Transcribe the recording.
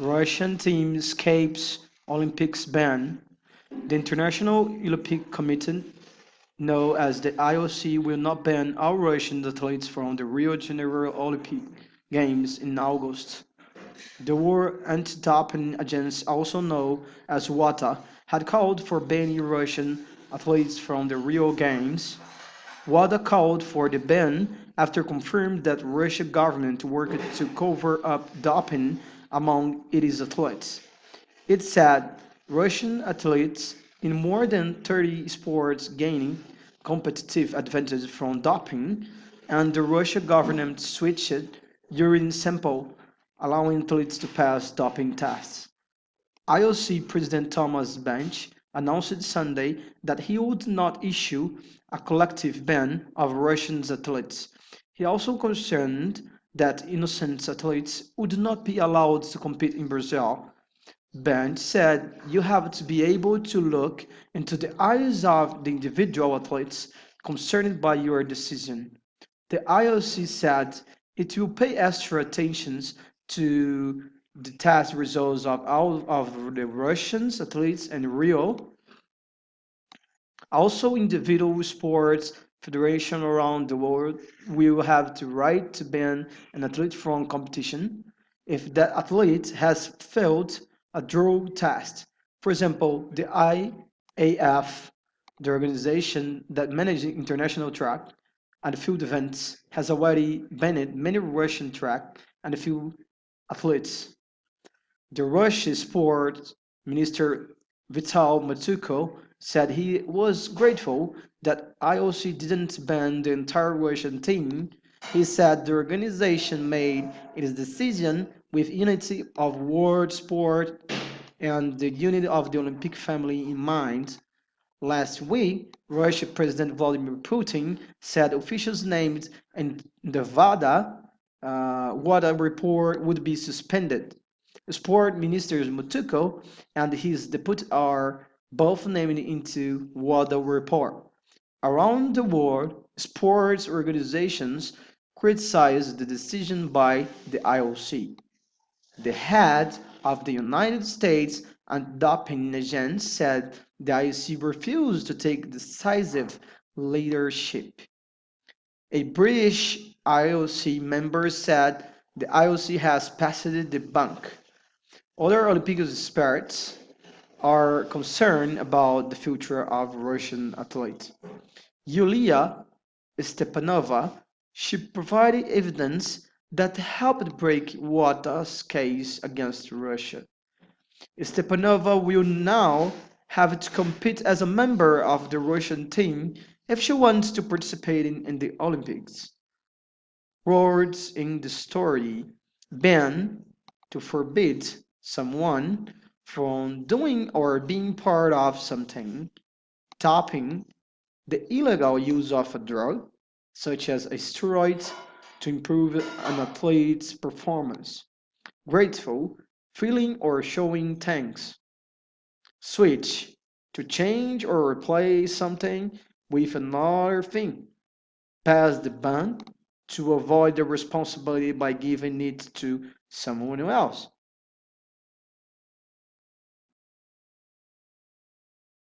Russian team escapes Olympics ban. The International Olympic Committee, known as the IOC, will not ban all Russian athletes from the Rio de Janeiro Olympic Games in August. The World Anti-Doping Agency, also known as WADA, had called for banning Russian athletes from the Rio Games. WADA called for the ban after confirmed that Russian government worked to cover up doping among its athletes. It said Russian athletes in more than 30 sports gaining competitive advantage from doping, and the Russian government switched urine sample, allowing athletes to pass doping tests. IOC President Thomas Bach announced Sunday that he would not issue a collective ban of Russian athletes. He also concerned that innocent athletes would not be allowed to compete in Brazil. Bach said you have to be able to look into the eyes of the individual athletes concerned by your decision. The IOC said it will pay extra attention to the test results of all of the Russian athletes in Rio. Also, individual sports federations around the world will have the right to ban an athlete from competition if that athlete has failed a drug test. For example, the IAF, the organization that manages international track and field events, has already banned many Russian track and field athletes. The Russian Sport Minister Vital Matuko said he was grateful that IOC didn't ban the entire Russian team. He said the organization made its decision with unity of world sport and the unity of the Olympic family in mind. Last week, Russian President Vladimir Putin said officials named in the WADA report would be suspended. Sport Minister Mutuko and his deputy are both named into WADA report. Around the world, sports organizations criticized the decision by the IOC. The head of the United States Anti-Doping Agency said the IOC refused to take decisive leadership. A British IOC member said the IOC has passed the buck. Other Olympic experts are concerned about the future of Russian athletes. Yulia Stepanova, she provided evidence that helped break WADA's case against Russia. Stepanova will now have to compete as a member of the Russian team if she wants to participate in the Olympics. Words in the story ban to forbid someone from doing or being part of something, stopping the illegal use of a drug, such as a steroid, to improve an athlete's performance. Grateful, feeling or showing thanks. Switch, to change or replace something with another thing. Pass the bun, to avoid the responsibility by giving it to someone else.